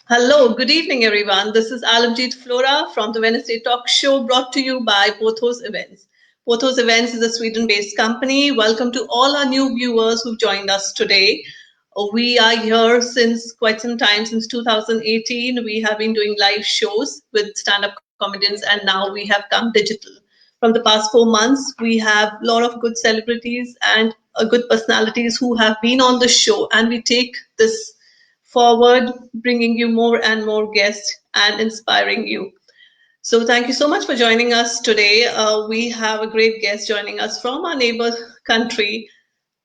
Hello, good evening, everyone. This is Alamjeet Flora from the Wednesday Talk Show brought to you by Pothos Events. Pothos Events is a Sweden based company. Welcome to all our new viewers who've joined us today. We are here since quite some time, since 2018. We have been doing live shows with stand up comedians, and now we have come digital. From the past 4 months, we have a lot of good celebrities and good personalities who have been on the show, and we take this forward, bringing you more and more guests and inspiring you. So, thank you so much for joining us today. We have a great guest joining us from our neighbor country,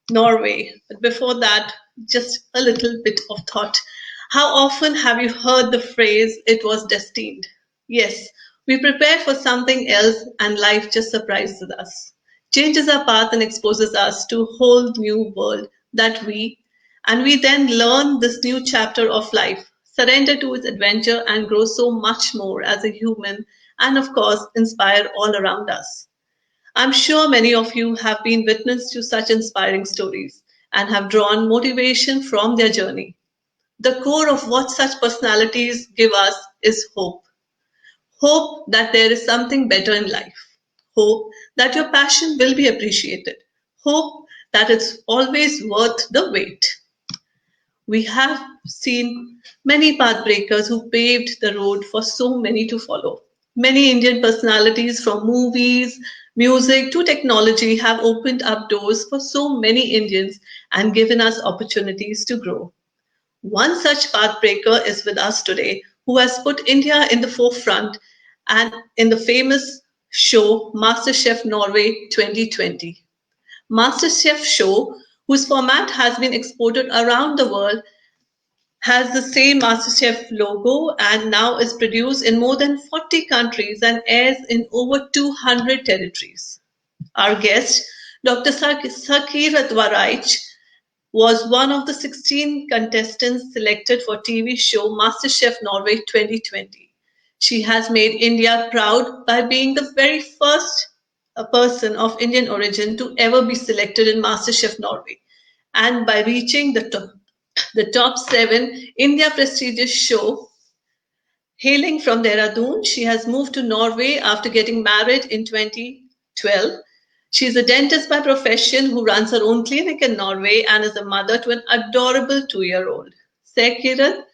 Norway. But before that, just a little bit of thought. How often have you heard the phrase, it was destined? Yes, we prepare for something else and life just surprises us, changes our path and exposes us to a whole new world and we then learn this new chapter of life, surrender to its adventure and grow so much more as a human and of course inspire all around us. I'm sure many of you have been witness to such inspiring stories and have drawn motivation from their journey. The core of what such personalities give us is hope. Hope that there is something better in life. Hope that your passion will be appreciated. Hope that it's always worth the wait. We have seen many pathbreakers who paved the road for so many to follow. Many Indian personalities from movies, music to technology have opened up doors for so many Indians and given us opportunities to grow. One such pathbreaker is with us today who has put India in the forefront and in the famous show MasterChef Norway 2020. MasterChef show, whose format has been exported around the world, has the same MasterChef logo and now is produced in more than 40 countries and airs in over 200 territories. Our guest, Dr. Sakirat Waraich, was one of the 16 contestants selected for TV show MasterChef Norway 2020. She has made India proud by being the very first person of Indian origin to ever be selected in MasterChef Norway and by reaching the top 7 India prestigious show. Hailing from Dehradun, she has moved to Norway after getting married in 2012. She is a dentist by profession who runs her own clinic in Norway and is a mother to an adorable 2-year-old. Sakirat's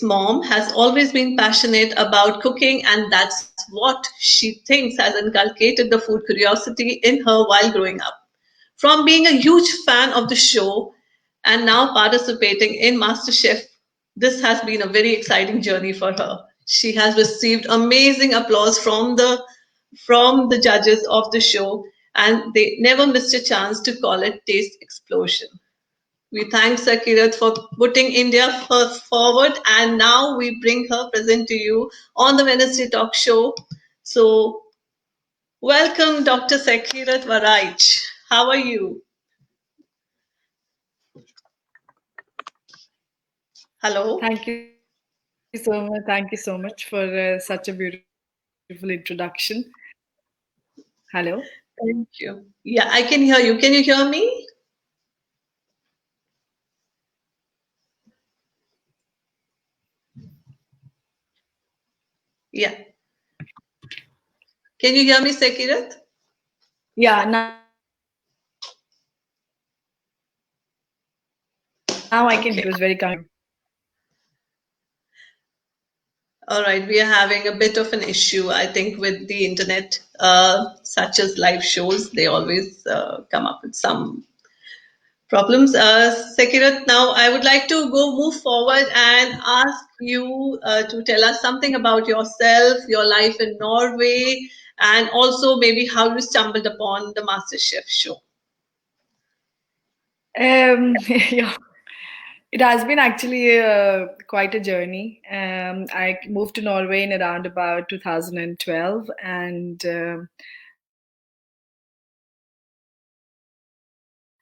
mom has always been passionate about cooking, and that's what she thinks has inculcated the food curiosity in her while growing up. From being a huge fan of the show and now participating in MasterChef, this has been a very exciting journey for her. She has received amazing applause from the judges of the show, and they never missed a chance to call it Taste Explosion. We thank Sakirat for putting India forward, and now we bring her present to you on the Wednesday Talk Show. So, welcome, Dr. Sakirat Waraich. How are you? Hello. Thank you so much. Thank you so much for such a beautiful introduction. Hello. Thank you. Yeah, I can hear you. Can you hear me? Yeah. Can you hear me, Sakirat? Yeah, now I can hear. It was very coming from your end. Okay. All right. We are having a bit of an issue, I think, with the internet, such as live shows. They always come up with some problems. Sakirat, now I would like to move forward and ask you to tell us something about yourself, your life in Norway, and also maybe how you stumbled upon the MasterChef show. Yeah, it has been actually quite a journey. I moved to Norway in around about 2012, and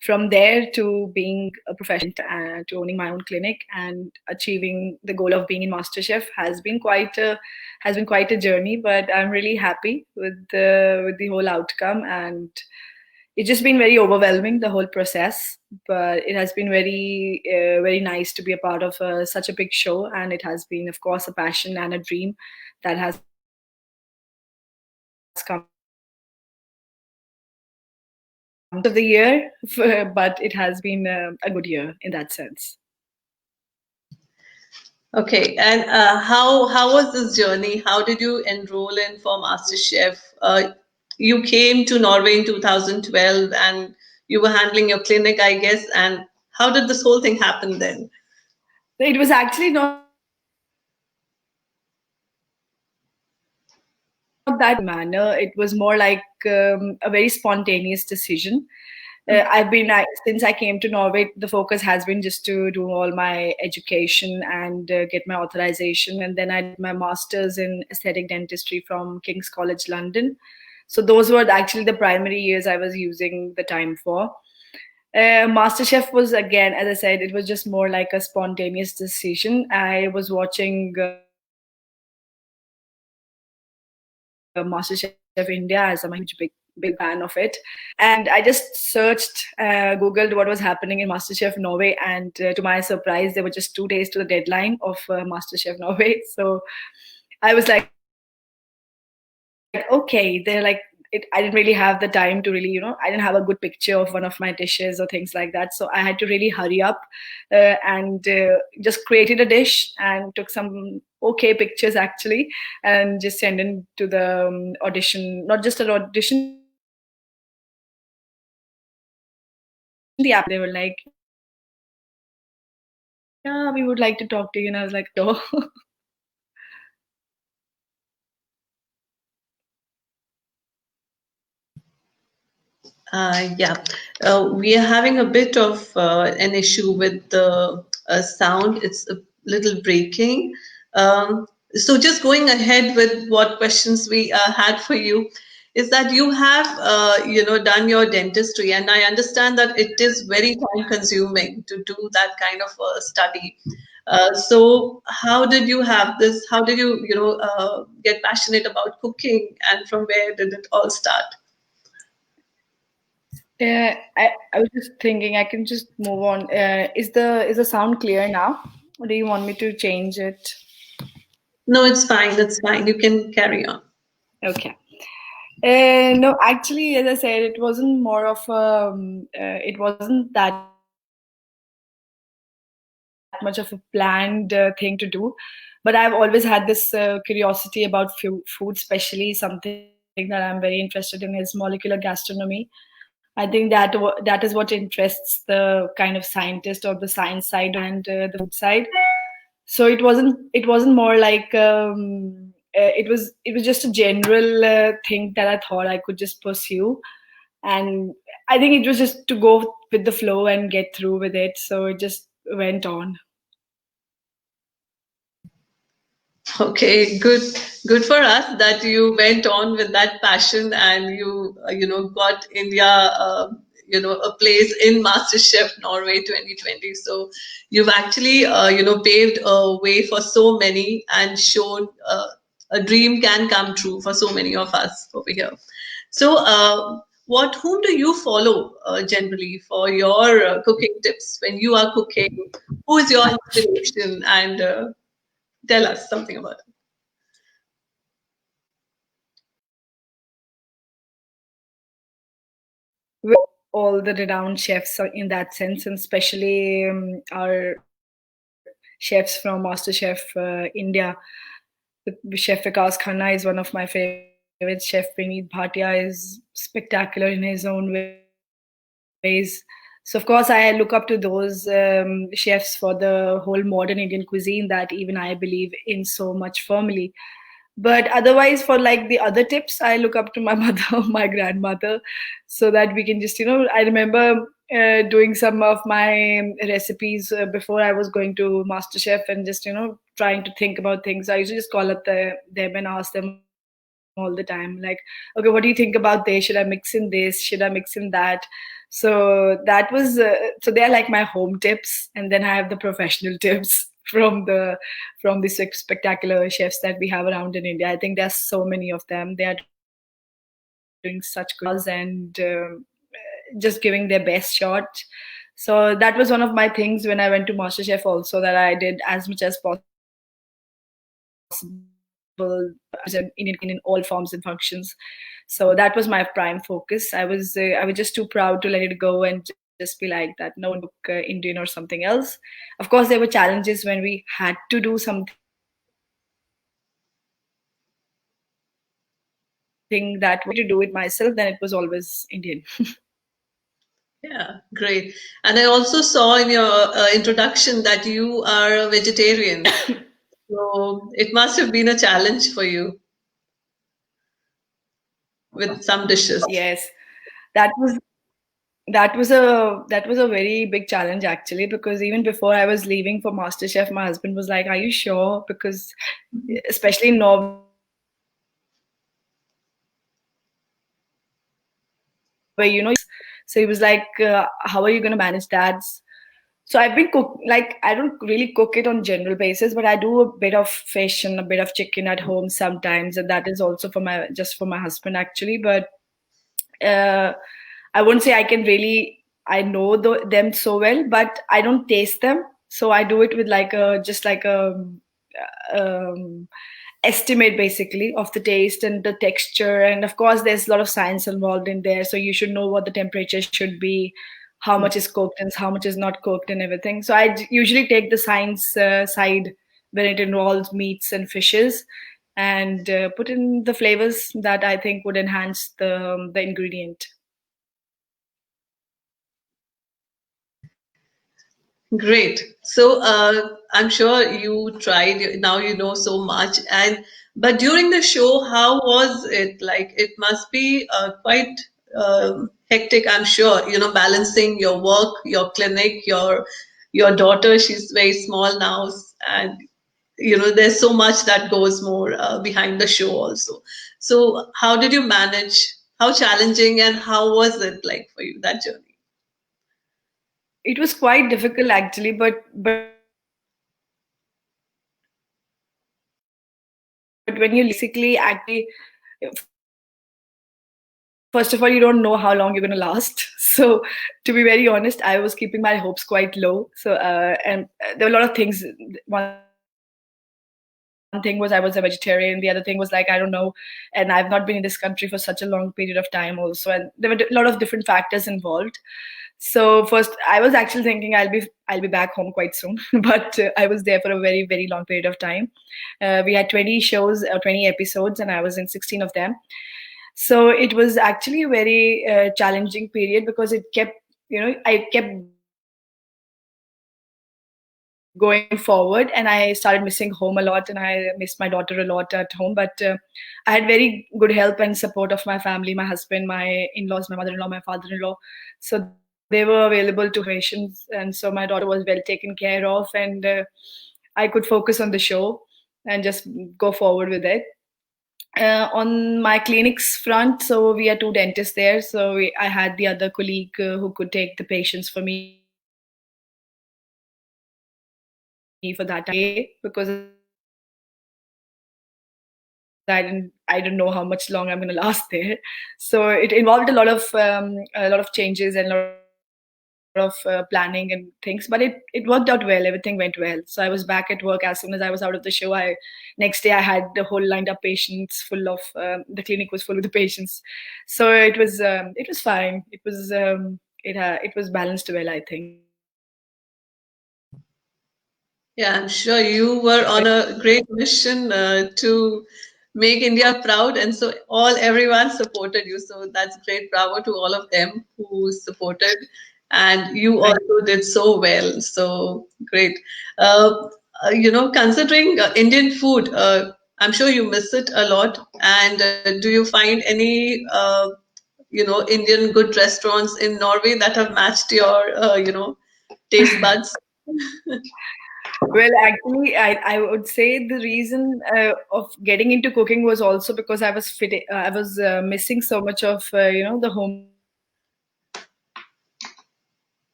from there to being a professional dentist and to owning my own clinic and achieving the goal of being in MasterChef has been quite a journey. But I'm really happy with the whole outcome, and it's just been very overwhelming, the whole process, but it has been very nice to be a part of such a big show, and it has been, of course, a passion and a dream that has come true of the year, but it has been a good year in that sense. Okay, and how was this journey? How did you enroll in for MasterChef? You came to Norway in 2012, and you were handling your clinic, I guess. And how did this whole thing happen then? It was actually not that manner. It was more like a very spontaneous decision. Since I came to Norway, the focus has been just to do all my education and get my authorization. And then I did my master's in aesthetic dentistry from King's College London. So those were actually the primary years I was using the time for. MasterChef was, again, as I said, it was just more like a spontaneous decision. I was watching MasterChef India, as I'm a huge big fan of it, and I just searched, googled what was happening in MasterChef Norway, and to my surprise, there were just 2 days to the deadline of MasterChef Norway. So I was like, okay, they're like, I didn't really have the time to really, I didn't have a good picture of one of my dishes or things like that. So I had to really hurry up and just created a dish and took some okay pictures actually, and just sent in to the audition, not just an audition, the app. They were like, yeah, we would like to talk to you. And I was like, no. Yeah, we are having a bit of an issue with the sound. It's a little breaking. So just going ahead with what questions we had for you is that you have, done your dentistry, and I understand that it is very time consuming to do that kind of study. So how did you have this? How did you, get passionate about cooking, and from where did it all start? I was just thinking I can just move on. Is the sound clear now, or do you want me to change it? No, it's fine. That's fine. You can carry on. Okay. No, actually, as I said, it wasn't more of it wasn't that much of a planned thing to do. But I've always had this curiosity about food, especially something that I'm very interested in is molecular gastronomy. I think that is what interests the kind of scientist or the science side of me, and the food side. So it wasn't more like it was just a general thing that I thought I could just pursue, and I think it was just to go with the flow and get through with it. So it just went on. Okay, good for us that you went on with that passion, and you, got India, a place in MasterChef Norway 2020. So you've actually, paved a way for so many and shown a dream can come true for so many of us over here. So, whom do you follow generally for your cooking tips when you are cooking? Who is your inspiration? And tell us something about it. With all the renowned chefs in that sense, and especially our chefs from MasterChef India. Chef Vikas Khanna is one of my favorites. Chef Vineet Bhatia is spectacular in his own ways. So of course I look up to those chefs for the whole modern Indian cuisine that even I believe in so much firmly. But otherwise, for like the other tips, I look up to my mother or my grandmother, so that we can just, I remember doing some of my recipes before I was going to MasterChef, and just, trying to think about things. I used to just call up them and ask them all the time, like, okay, what do you think about this? Should I mix in this? Should I mix in that? So that was, so they're like my home tips, and then I have the professional tips from the spectacular chefs that we have around in India. I think there's so many of them. They are doing such good jobs, and just giving their best shot. So that was one of my things when I went to MasterChef also, that I did as much as possible as an Indian cooking in all forms and functions. So that was my prime focus. I was just too proud to let it go and just be like that. No, I won't cook Indian or something else. Of course, there were challenges when we had to do something that we wanted to do it myself. Then it was always Indian. Yeah, great. And I also saw in your introduction that you are a vegetarian. So it must have been a challenge for you with some dishes. Yes, that was that was a very big challenge actually, because even before I was leaving for MasterChef, my husband was like, "Are you sure?" Because especially in Norway, you know, you have to cook so he was like, "How are you going to manage that?" So I've been I don't really cook it on general basis, but I do a bit of fish and a bit of chicken at home sometimes, and that is also for my just for my husband actually. But uh, I won't say I can really I know them so well, but I don't taste them. So I do it with like a just like a um, estimate basically of the taste and the texture, and of course there's a lot of science involved in there. So you should know what the temperature should be, how much is cooked and how much is not cooked and everything. So usually take the science side when it involves meats and fishes, and put in the flavors that I think would enhance the ingredient. Great. So I'm sure you tried, now you know so much. And but during the show, how was it? Like it must be quite hectic, I'm sure, balancing your work, your clinic, your daughter, she's very small now, and there's so much that goes more behind the show also. So how did you manage? How challenging and how was it like for you, that journey? It was quite difficult actually, but when you leave the show, you realize basically actually, first of all, you don't know how long you're going to last. So to be very honest, I was keeping my hopes quite low. So and there were a lot of things. One thing was I was a vegetarian. The other thing was like, I don't know, and I've not been in this country for such a long period of time also, and there were a lot of different factors involved. So first, I was actually thinking I'll be back home quite soon, but I was there for a very very long period of time. We had 20 shows, 20 episodes, and I was in 16 of them. So it was actually a very challenging period because it kept, I kept going forward, and I started missing home a lot, and I missed my daughter a lot at home. But I had very good help and support of my family, my husband, my in-laws, my mother-in-law, my father-in-law. So they were available to help me in those situations, and so my daughter was well taken care of, and I could focus on the show and just go forward with it. On my clinic's front, so we are two dentists there. So I had the other colleague who could take the patients for me for that time. So I was able to manage it okay because I didn't know how much long I'm going to last there. So it involved a lot of changes and a lot of planning and things, but it worked out well. Everything went well. So I was back at work as soon as I was out of the show. Next day I had the whole lined up patients full of the clinic was full with the patients. So it was fine. It was balanced well, I think. Yeah, I'm sure you were on a great mission to make India proud, and so everyone supported you. So that's great. Bravo to all of them who supported, and you Thank also did so well. So great. Uh, considering Indian food, I'm sure you miss it a lot. And do you find any, Indian good restaurants in Norway that have matched your, taste buds? Well, actually, I would say the reason of getting into cooking was also because I was missing so much of the home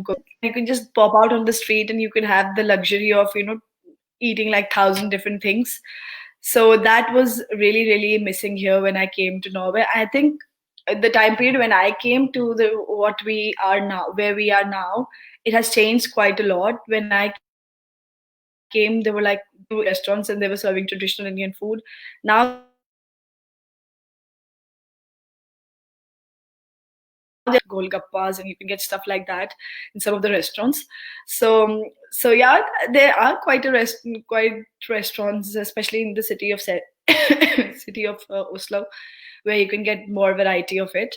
cooking. You can just pop out on the street and you can have the luxury of eating like 1,000 different things. So that was really really missing here when I came to Norway. I think the time period when I came to the what we are now, where we are now, it has changed quite a lot. When I came, there were like two restaurants and they were serving traditional Indian food. Now there are golgappas and you can get stuff like that in some of the restaurants. So yeah, there are quite restaurants, especially in the city of city of Oslo, where you can get more variety of it.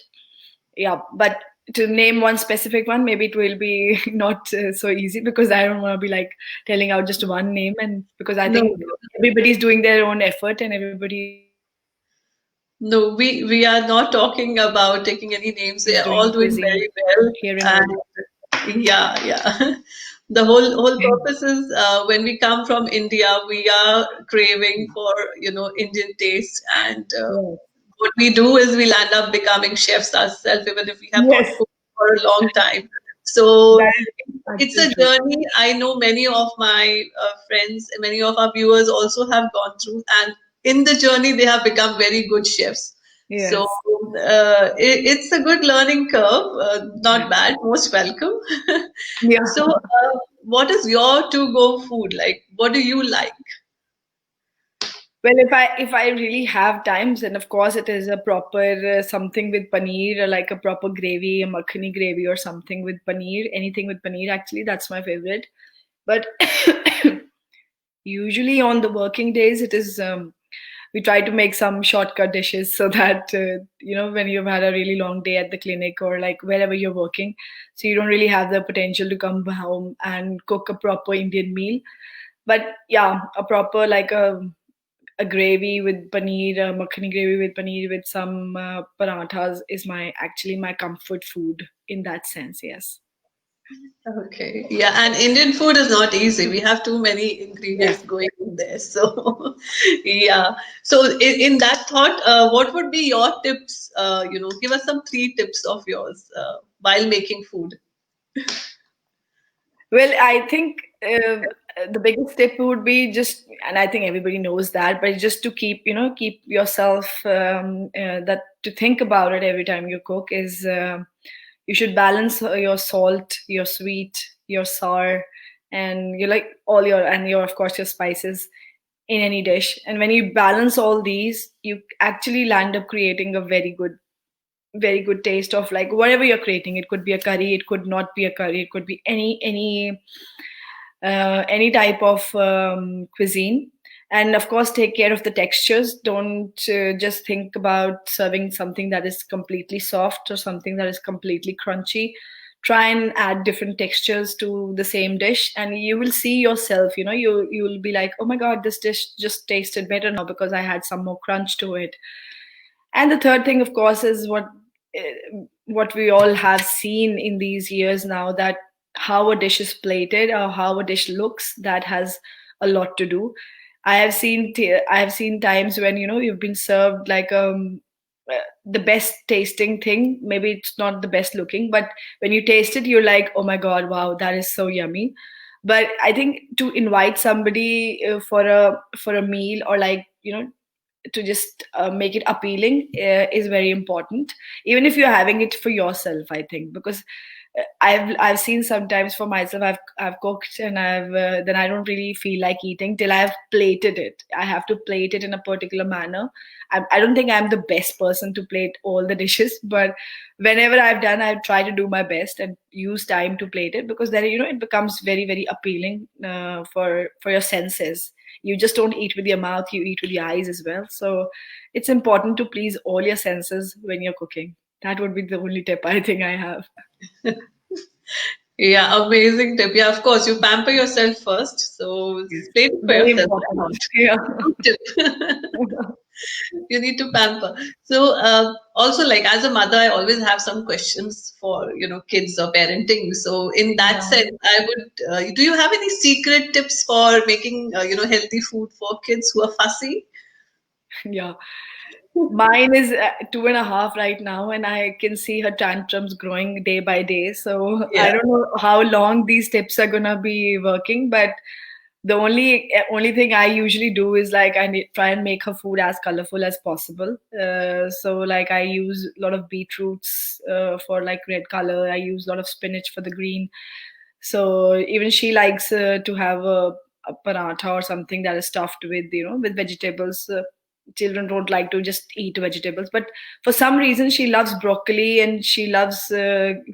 Yeah, but to name one specific one, maybe it will be not so easy, because I don't want to be like telling out just one name, and because I No, think no. everybody's doing their own effort and everybody is doing No, we are not talking about taking any names. They are all cuisine doing very here well, in Norway. and yeah, yeah. The whole purpose is when we come from India, we are craving for Indian taste, and Yes. what we do is we'll end up becoming chefs ourselves, even if we have not Yes, cooked for a long time. So that is it's actually a true. journey. I know many of my friends, many of our viewers also have gone through, and in the journey, they have become very good chefs. So Yes. it's a good learning curve, not bad, most welcome. Yeah. So, what is your to-go food like? What do you like? Well, if I really have times, then of course it is a proper something with paneer, like a proper gravy, a makhani gravy or something with paneer. Anything with paneer, actually, that's my favorite. But usually on the working days, it is we try to make some shortcut dishes so that when you've had a really long day at the clinic or like wherever you're working, so you don't really have the potential to come home and cook a proper Indian meal. But yeah, a proper like a gravy with paneer, a makhani gravy with paneer with some parathas is my actually my comfort food in that sense. Yes. Okay. Yeah, and Indian food is not easy. We have too many ingredients Yes. going in there. So, yeah. So, in that thought, what would be your tips? Give us some three tips of yours while making food. Well, I think the biggest tip would be just, and I think everybody knows that, but just to keep yourself that to think about it every time you cook is you should balance your salt, your sweet, your sour, and you like all your of course your spices in any dish. And when you balance all these, you actually land up creating a very good taste of like whatever you're creating. It could be a curry, it could not be a curry, it could be any type of cuisine. And of course, take care of the textures. Don't just think about serving something that is completely soft or something that is completely crunchy. Try and add different textures to the same dish, and you will see yourself. You will be like, oh my god, this dish just tasted better now because I had some more crunch to it. And the third thing, of course, is what we all have seen in these years now, that how a dish is plated or how a dish looks, that has a lot to do. I have seen times when you've been served like the best tasting thing. Maybe it's not the best looking, but when you taste it, you're like, oh my god, wow, that is so yummy. But I think to invite somebody for a meal, or like to just make it appealing is very important, even if you're having it for yourself, I think. Because I've seen sometimes for myself, I've cooked and I've then I don't really feel like eating till I've plated it. I have to plate it in a particular manner. I don't think I'm the best person to plate all the dishes, but whenever I've done, I've tried to do my best and use time to plate it, because then it becomes very very appealing for your senses. You just don't eat with your mouth, you eat with your eyes as well. So it's important to please all your senses when you're cooking. That would be the only tip I think I have. Yeah, amazing tip. Yeah, of course, you pamper yourself first. So, Yes. play it for Very yourself. important. Yeah. Good tip. You need to pamper. So, also, like as a mother, I always have some questions for kids or parenting. So, in that Yeah. sense, I would. Do you have any secret tips for making healthy food for kids who are fussy? Yeah. Mine is 2.5 right now, and I can see her tantrums growing day by day. So I Yeah. don't know how long these tips are gonna be working, but The only thing I usually do is like try and make her food as colorful as possible. So like I use a lot of beetroots for like red color. I use a lot of spinach for the green. So even she likes to have a paratha or something that is stuffed with with vegetables. Children don't like to just eat vegetables, but for some reason she loves broccoli and she loves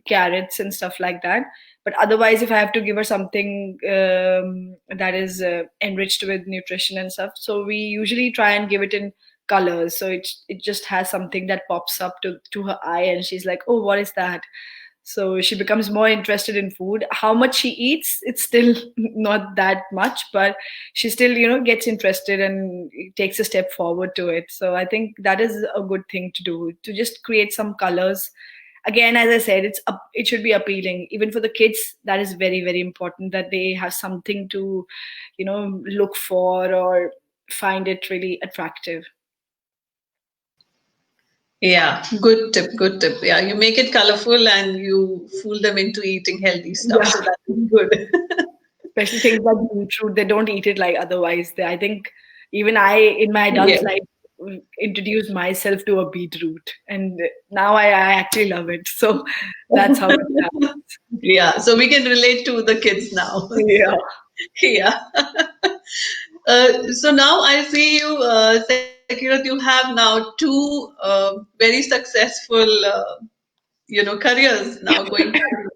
carrots and stuff like that. But otherwise, if I have to give her something that is enriched with nutrition and stuff, so we usually try and give it in colors, so it just has something that pops up to her eye and she's like, oh, what is that? So she becomes more interested in food. How much she eats, it's still not that much, but she still gets interested and takes a step forward to it. So I think that is a good thing to do, to just create some colors. Again, as I said, it should be appealing even for the kids. That is very, very important, that they have something to look for or find it really attractive. Yeah, good tip, good tip. Yeah, you make it colorful and you fool them into eating healthy stuff. Yeah. So that is good. Especially things like beetroot, they don't eat it like otherwise. I think even I, in my adult Yeah. life, introduced myself to a beetroot, and now I actually love it. So that's how it happens. Yeah, so we can relate to the kids now. Yeah. Yeah. So now I see you, Sakirat, you have now two very successful, careers now going forward.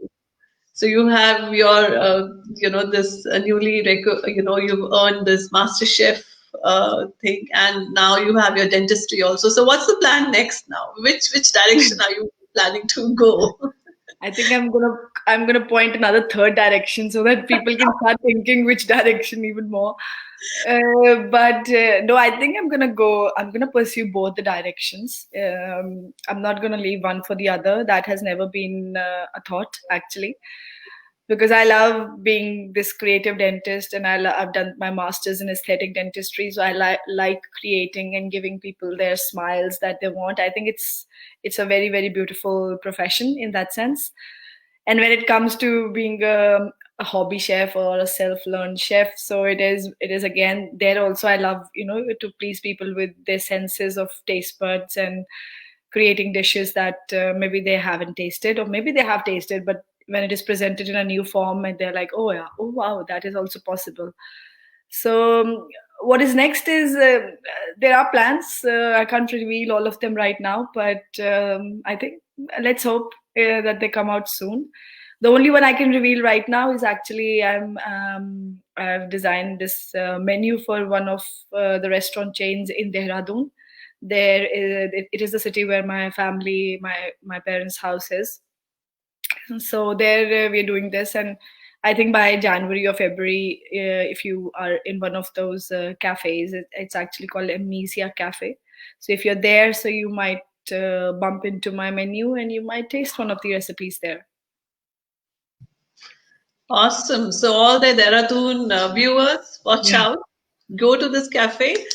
So you have your, this you've earned this MasterChef thing, and now you have your dentistry also. So what's the plan next now? Which direction are you planning to go? I think I'm gonna point another third direction so that people can start thinking which direction even more. But no, I think I'm gonna pursue both the directions. I'm not gonna leave one for the other. That has never been a thought, actually, because I love being this creative dentist, and I've done my master's in aesthetic dentistry, so I like creating and giving people their smiles that they want. I think it's a very, very beautiful profession in that sense. And when it comes to being a hobby chef or a self-learned chef, so it is again there also. I love to please people with their senses of taste buds and creating dishes that maybe they haven't tasted, or maybe they have tasted, but when it is presented in a new form and they're like, oh yeah, oh wow, that is also possible. So what is next is there are plans. I can't reveal all of them right now, but I think let's hope that they come out soon. The only one I can reveal right now is actually I've designed this menu for one of the restaurant chains in Dehradun. It is the city where my family, my parents' house is. So there we're doing this, and I think by January or February, if you are in one of those cafes, it's actually called Amnesia Cafe. So if you're there, so you might bump into my menu and you might taste one of the recipes there. Awesome. So all the Dehradun viewers, watch Yeah. out. Go to this cafe.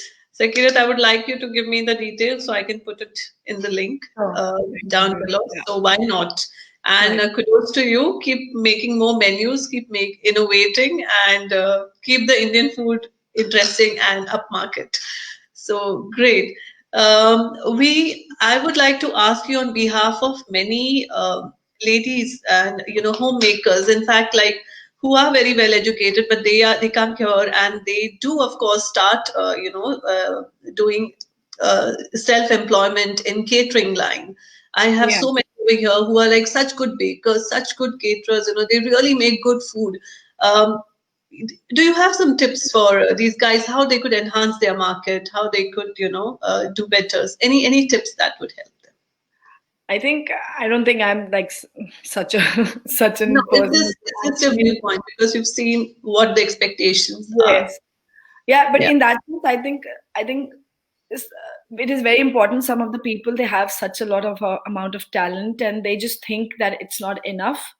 Sakirat, I would like you to give me the details so I can put it in the link Oh, thank down you. below. Yeah. So why not? And Right. kudos to you. Keep making more menus, keep innovating, and keep the Indian food interesting and upmarket. So great. I would like to ask you on behalf of many ladies and homemakers. In fact, like who are very well educated, but they come here and they do, of course, start doing self employment in catering line. I have Yeah. so many over here who are like such good bakers, such good caterers. They really make good food. Um, do you have some tips for these guys how they could enhance their market, how they could do better? Any tips that would help them? I don't think I'm like such a such No, an it's person just who it's can just your actually. viewpoint because you've seen what the expectations are. Yes. Yeah, but Yeah. in that sense, I think it is very important. Some of the people, they have such a lot of amount of talent, and they just think that it's not enough.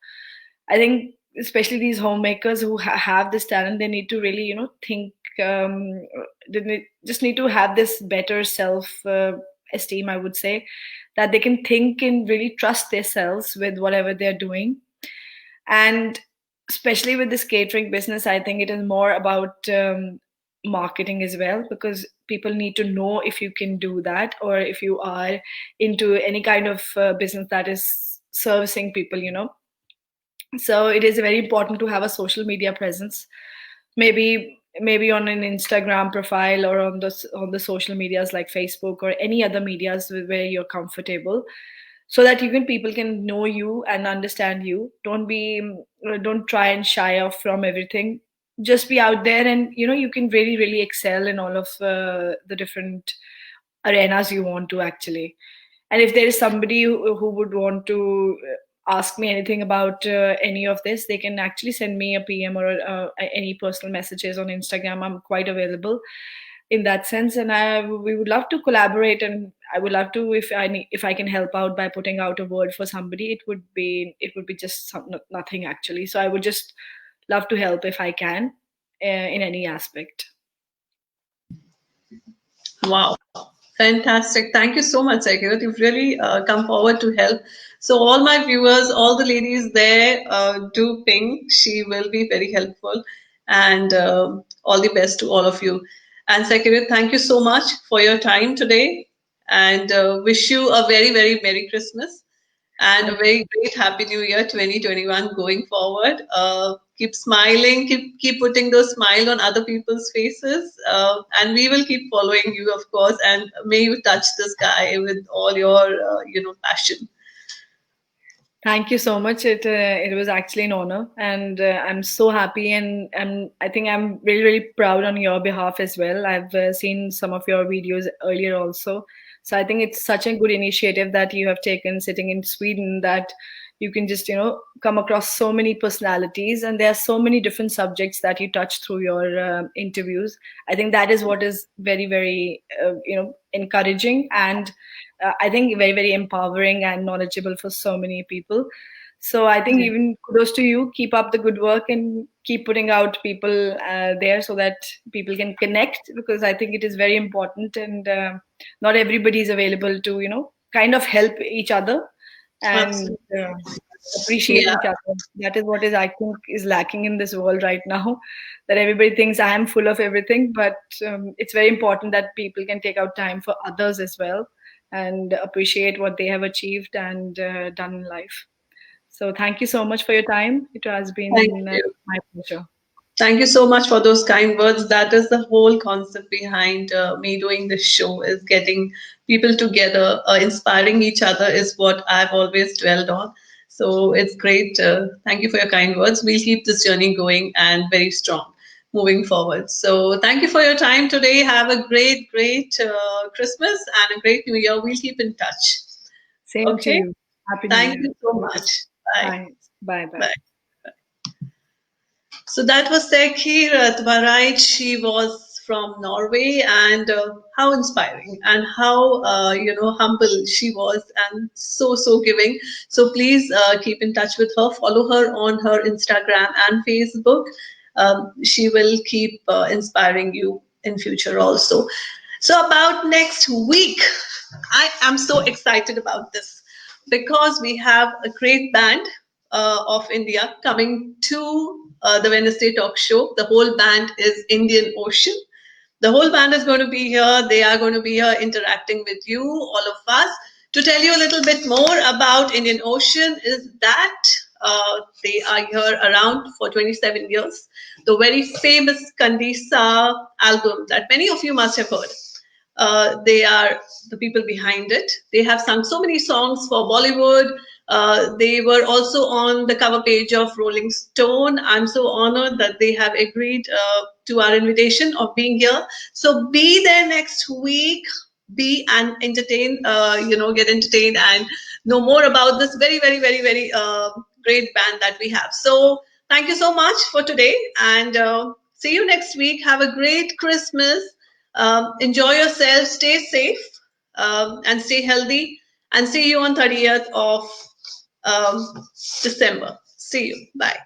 I think especially these homemakers who have this talent, they need to really think. Just need to have this better self esteem, I would say, that they can think and really trust themselves with whatever they're doing. And especially with this catering business, I think it is more about marketing as well, because people need to know if you can do that, or if you are into any kind of business that is servicing people, so it is very important to have a social media presence, maybe on an Instagram profile, or on the social medias like Facebook or any other medias where you're comfortable, so that people can know you and understand you. Don't try and shy off from everything. Just be out there, and you can really really excel in all of the different arenas you want to, actually. And if there is somebody who would want to ask me anything about any of this, they can actually send me a PM or any personal messages on Instagram. I'm quite available in that sense, and we would love to collaborate. And I would love to, if I can help out by putting out a word for somebody, it would be just nothing actually. So I would just love to help if I can, in any aspect. Wow, fantastic. Thank you so much, Sakirat. You've really come forward to help. So, all my viewers, all the ladies there, do ping. She will be very helpful. And all the best to all of you. And Sakirat, thank you so much for your time today. And wish you a very, very Merry Christmas and a very great Happy New Year 2021 going forward. Keep smiling, keep putting those smile on other people's faces, and we will keep following you, of course. And may you touch the sky with all your passion. Thank you so much. It was actually an honor, and I'm so happy, and I think I'm really really proud on your behalf as well. I've seen some of your videos earlier also, so I think it's such a good initiative that you have taken, sitting in Sweden, that you can just come across so many personalities, and there are so many different subjects that you touch through your interviews. I think that is what is very very encouraging, and I think very, very empowering and knowledgeable for so many people. So I think even kudos to you. Keep up the good work and keep putting out people there, so that people can connect, because I think it is very important, and not everybody is available to, kind of help each other and Absolutely. appreciate Yeah. each other. That is what is, I think, is lacking in this world right now. That everybody thinks I am full of everything, but it's very important that people can take out time for others as well, and appreciate what they have achieved and done in life. So thank you so much for your time. It has Thank been you. my pleasure. Thank you so much for those kind words. That is the whole concept behind me doing this show, is getting people together, inspiring each other is what I've always dwelled on. So it's great. Thank you for your kind words. We'll keep this journey going and very strong moving forward. So thank you for your time today. Have a great, great Christmas and a great New Year. We'll keep in touch. Same to Okay. you. Happy New Thank Year. you so much. Bye. Bye. Bye. Bye. Bye. So that was Sakirat Waraich. She was from Norway, and how inspiring and how humble she was, and so giving. So please keep in touch with her. Follow her on her Instagram and Facebook. She will keep inspiring you in future also. So about next week, I am so excited about this because we have a great band of India coming to the Wednesday talk show. The whole band is Indian Ocean. The whole band is going to be here. They are going to be here interacting with you, all of us. To tell you a little bit more about Indian Ocean is that they are here around for 27 years. The very famous Kandisa album that many of you must have heard. They are the people behind it. They have sung so many songs for Bollywood. They were also on the cover page of Rolling Stone. I'm so honored that they have agreed to our invitation of being here. So be there next week. Be and entertain, get entertained and know more about this very, very, very, very great band that we have. So thank you so much for today, and see you next week. Have a great Christmas. Enjoy yourself, stay safe, and stay healthy. And see you on 30th of December. See you. Bye.